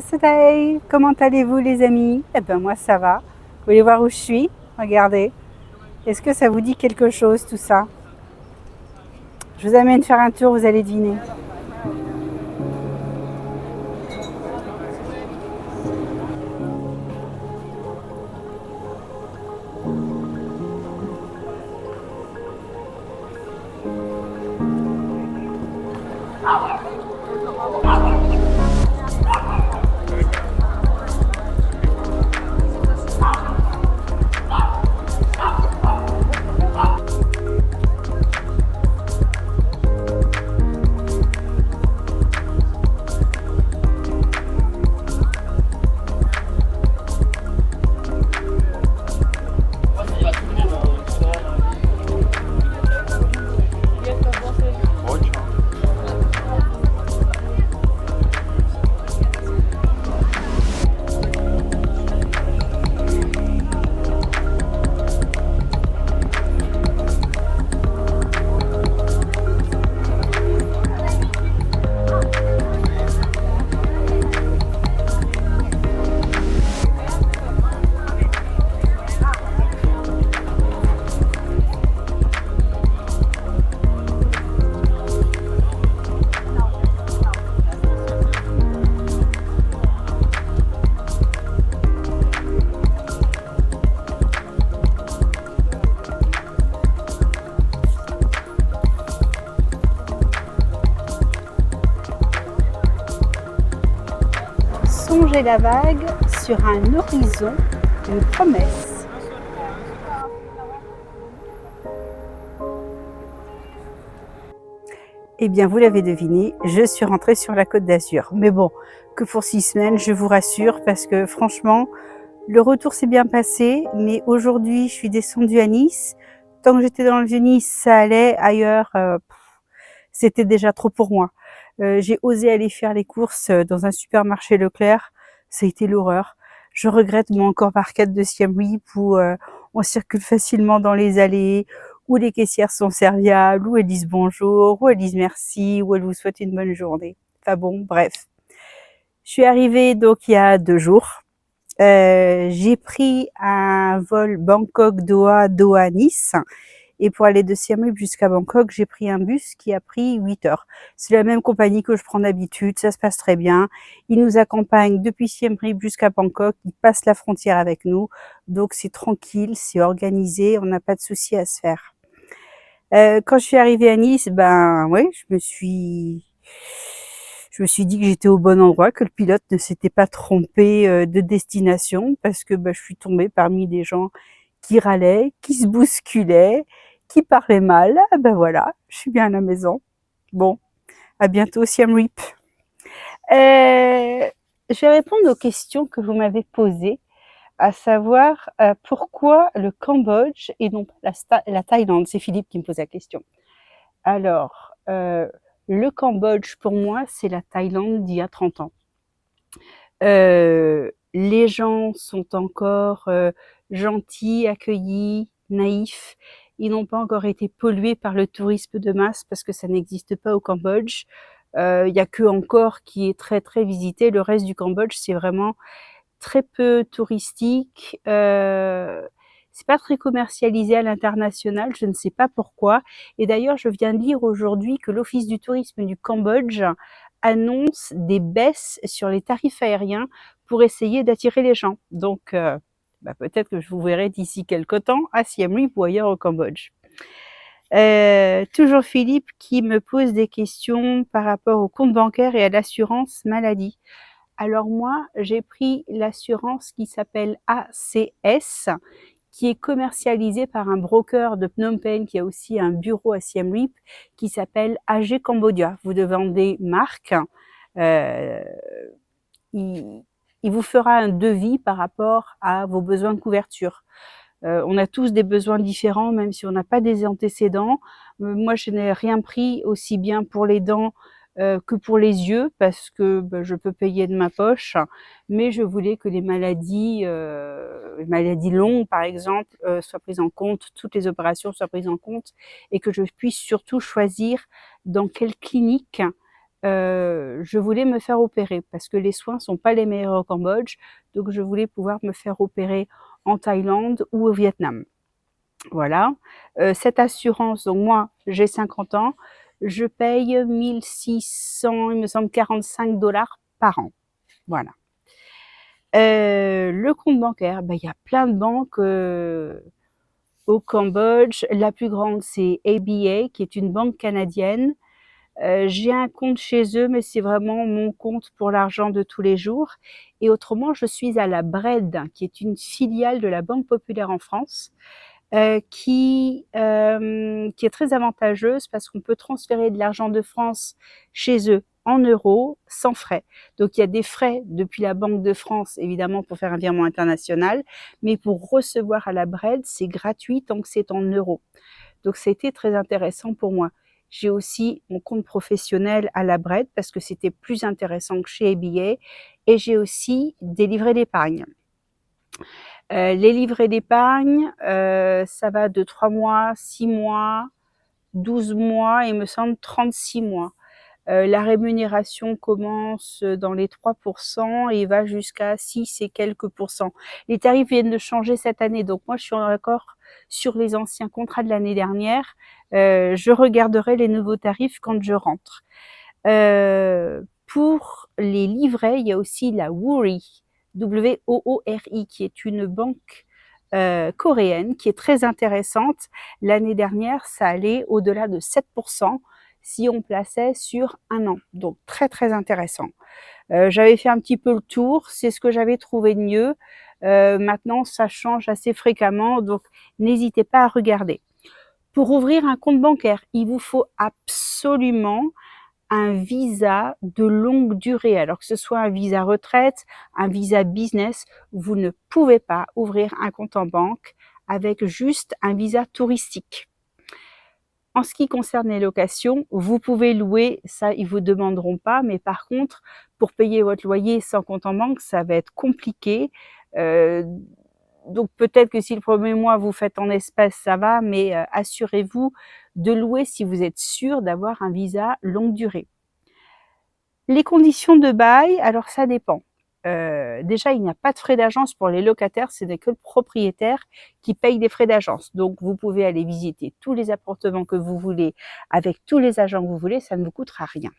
Today, comment allez-vous les amis? Eh ben moi ça va. Vous voulez voir où je suis? Regardez. Est-ce que ça vous dit quelque chose tout ça? Je vous amène faire un tour, vous allez deviner. Songez la vague sur un horizon, une promesse. Eh bien, vous l'avez deviné, je suis rentrée sur la Côte d'Azur. Mais bon, que pour 6 semaines, je vous rassure, parce que franchement, le retour s'est bien passé. Mais aujourd'hui, je suis descendue à Nice. Tant que j'étais dans le Vieux-Nice, ça allait. Ailleurs, c'était déjà trop pour moi. J'ai osé aller faire les courses dans un supermarché Leclerc. Ça a été l'horreur. Je regrette mon encore barquette de Siem Reap où on circule facilement dans les allées, où les caissières sont serviables, où elles disent bonjour, où elles disent merci, où elles vous souhaitent une bonne journée. Enfin bon, bref. Je suis arrivée donc il y a 2 jours. J'ai pris un vol Bangkok-Doha, Doha-Nice. Et pour aller de Siem Reap jusqu'à Bangkok, j'ai pris un bus qui a pris 8 heures. C'est la même compagnie que je prends d'habitude, ça se passe très bien. Ils nous accompagnent depuis Siem Reap jusqu'à Bangkok, ils passent la frontière avec nous. Donc c'est tranquille, c'est organisé, on n'a pas de souci à se faire. Quand je suis arrivée à Nice, ben ouais, je me suis dit que j'étais au bon endroit, que le pilote ne s'était pas trompé de destination, parce que je suis tombée parmi des gens qui râlaient, qui se bousculaient, qui parlaient mal. Ah ben voilà, je suis bien à la maison. Bon, à bientôt Siem Reap. Je vais répondre aux questions que vous m'avez posées, à savoir pourquoi le Cambodge et non pas la Thaïlande. C'est Philippe qui me pose la question. Alors, le Cambodge, pour moi, c'est la Thaïlande d'il y a 30 ans. Les gens sont encore gentils, accueillis, naïfs. Ils n'ont pas encore été pollués par le tourisme de masse parce que ça n'existe pas au Cambodge. Il y a que Angkor qui est très très visité. Le reste du Cambodge, c'est vraiment très peu touristique. C'est pas très commercialisé à l'international, je ne sais pas pourquoi. Et d'ailleurs, je viens de lire aujourd'hui que l'Office du tourisme du Cambodge annonce des baisses sur les tarifs aériens pour essayer d'attirer les gens. Donc, peut-être que je vous verrai d'ici quelque temps à Siem Reap ou ailleurs au Cambodge. Toujours Philippe qui me pose des questions par rapport au compte bancaire et à l'assurance maladie. Alors moi, j'ai pris l'assurance qui s'appelle ACS, qui est commercialisée par un broker de Phnom Penh qui a aussi un bureau à Siem Reap, qui s'appelle AG Cambodia. Vous demandez Marc, il vous fera un devis par rapport à vos besoins de couverture. On a tous des besoins différents, même si on n'a pas des antécédents. Moi, je n'ai rien pris aussi bien pour les dents que pour les yeux, parce que je peux payer de ma poche, mais je voulais que les maladies longues, par exemple, soient prises en compte, toutes les opérations soient prises en compte, et que je puisse surtout choisir dans quelle clinique je voulais me faire opérer parce que les soins sont pas les meilleurs au Cambodge, donc je voulais pouvoir me faire opérer en Thaïlande ou au Vietnam. Voilà. Cette assurance, donc moi, j'ai 50 ans, je paye 1600, il me semble 45 $ par an. Voilà. Le compte bancaire, il y a plein de banques au Cambodge. La plus grande, c'est ABA, qui est une banque canadienne. J'ai un compte chez eux, mais c'est vraiment mon compte pour l'argent de tous les jours. Et autrement, je suis à la BRED, qui est une filiale de la Banque populaire en France, qui est très avantageuse parce qu'on peut transférer de l'argent de France chez eux en euros sans frais. Donc il y a des frais depuis la Banque de France, évidemment, pour faire un virement international, mais pour recevoir à la BRED, c'est gratuit tant que c'est en euros. Donc c'était très intéressant pour moi. J'ai aussi mon compte professionnel à la BRED parce que c'était plus intéressant que chez ABA, et j'ai aussi des livrets d'épargne. Les livrets d'épargne, ça va de 3 mois, 6 mois, 12 mois et il me semble 36 mois. La rémunération commence dans les 3% et va jusqu'à 6 et quelques pourcents. Les tarifs viennent de changer cette année, donc moi je suis encore sur les anciens contrats de l'année dernière. Je regarderai les nouveaux tarifs quand je rentre. Pour les livrets, il y a aussi la Woori, W-O-O-R-I, qui est une banque coréenne qui est très intéressante. L'année dernière, ça allait au-delà de 7% si on plaçait sur un an. Donc très très intéressant. J'avais fait un petit peu le tour, c'est ce que j'avais trouvé de mieux. Maintenant, ça change assez fréquemment, donc n'hésitez pas à regarder. Pour ouvrir un compte bancaire, il vous faut absolument un visa de longue durée. Alors que ce soit un visa retraite, un visa business, vous ne pouvez pas ouvrir un compte en banque avec juste un visa touristique. En ce qui concerne les locations, vous pouvez louer, ça ils vous demanderont pas, mais par contre, pour payer votre loyer sans compte en banque, ça va être compliqué. Donc peut-être que si le premier mois vous faites en espèces, ça va, mais assurez-vous de louer si vous êtes sûr d'avoir un visa longue durée. Les conditions de bail, alors ça dépend. Déjà, il n'y a pas de frais d'agence pour les locataires, ce n'est que le propriétaire qui paye des frais d'agence. Donc, vous pouvez aller visiter tous les appartements que vous voulez avec tous les agents que vous voulez, ça ne vous coûtera rien.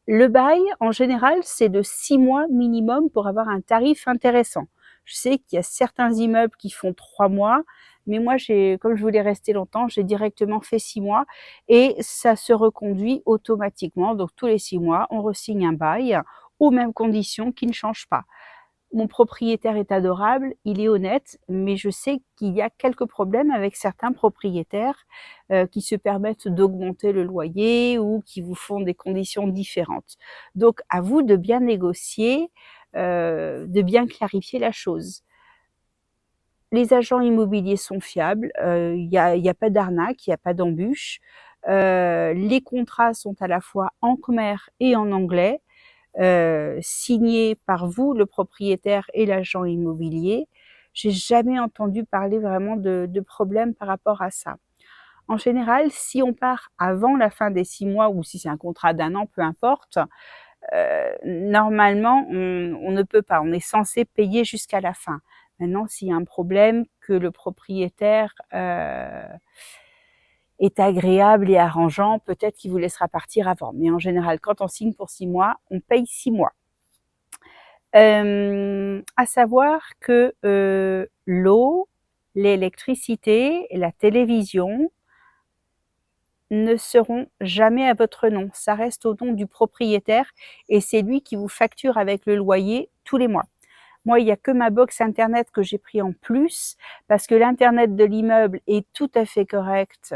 Le bail, en général, c'est de 6 mois minimum pour avoir un tarif intéressant. Je sais qu'il y a certains immeubles qui font 3 mois, mais moi, comme je voulais rester longtemps, j'ai directement fait 6 mois et ça se reconduit automatiquement. Donc, tous les 6 mois, on re-signe un bail aux mêmes conditions qui ne changent pas. Mon propriétaire est adorable, il est honnête, mais je sais qu'il y a quelques problèmes avec certains propriétaires qui se permettent d'augmenter le loyer ou qui vous font des conditions différentes. Donc, à vous de bien négocier, de bien clarifier la chose. Les agents immobiliers sont fiables, il y a pas d'arnaque, il y a pas d'embûche. Les contrats sont à la fois en khmer et en anglais. Signé par vous, le propriétaire et l'agent immobilier. J'ai jamais entendu parler vraiment de problème par rapport à ça. En général, si on part avant la fin des 6 mois ou si c'est un contrat d'1 an, peu importe, normalement, on ne peut pas. On est censé payer jusqu'à la fin. Maintenant, s'il y a un problème, que le propriétaire est agréable et arrangeant, peut-être qu'il vous laissera partir avant. Mais en général, quand on signe pour 6 mois, on paye 6 mois. À savoir que l'eau, l'électricité, la télévision ne seront jamais à votre nom. Ça reste au nom du propriétaire et c'est lui qui vous facture avec le loyer tous les mois. Moi, il n'y a que ma box internet que j'ai pris en plus parce que l'internet de l'immeuble est tout à fait correct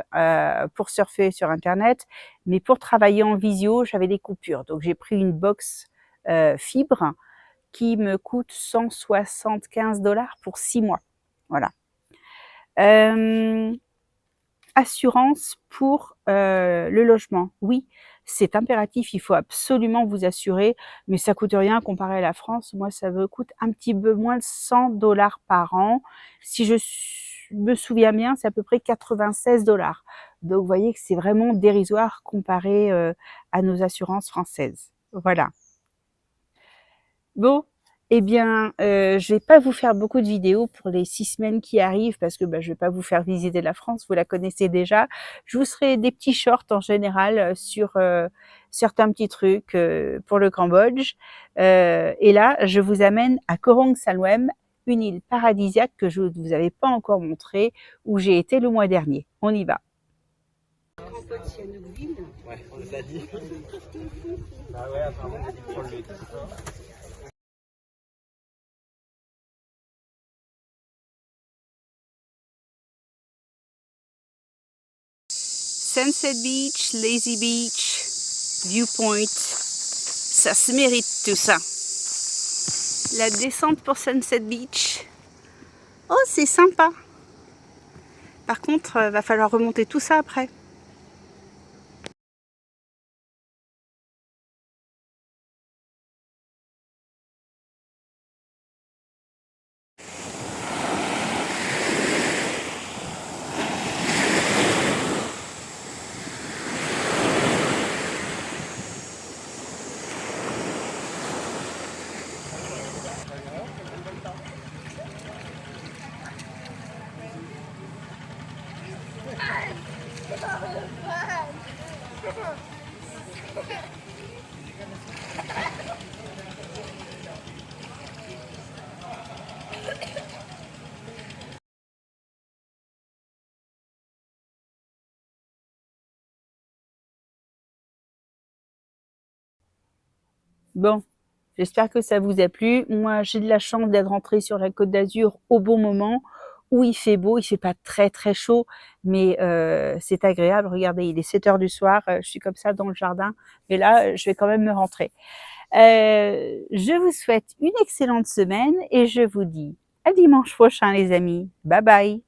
pour surfer sur internet, mais pour travailler en visio, j'avais des coupures. Donc j'ai pris une box fibre qui me coûte 175 $ pour 6 mois. Voilà. Assurance pour le logement. Oui, c'est impératif, il faut absolument vous assurer, mais ça coûte rien comparé à la France. Moi, ça me coûte un petit peu moins de 100 $ par an. Si je me souviens bien, c'est à peu près 96 $. Donc vous voyez que c'est vraiment dérisoire comparé à nos assurances françaises. Voilà. Bon, eh bien, je vais pas vous faire beaucoup de vidéos pour les 6 semaines qui arrivent parce que, je vais pas vous faire visiter la France, vous la connaissez déjà. Je vous ferai des petits shorts en général, sur, certains petits trucs, pour le Cambodge. Et là, je vous amène à Korong Salwem, une île paradisiaque que je vous avais pas encore montrée, où j'ai été le mois dernier. On y va. Ouais, on les a dit. Bah ouais, apparemment, c'est pour le Sunset Beach, Lazy Beach, Viewpoint, ça se mérite tout ça. La descente pour Sunset Beach, oh c'est sympa. Par contre, va falloir remonter tout ça après. Bon, j'espère que ça vous a plu. Moi, j'ai de la chance d'être rentrée sur la Côte d'Azur au bon moment, où il fait beau, il fait pas très très chaud, mais c'est agréable. Regardez, il est 7 heures du soir, je suis comme ça dans le jardin, mais là, je vais quand même me rentrer. Je vous souhaite une excellente semaine et je vous dis à dimanche prochain les amis. Bye bye.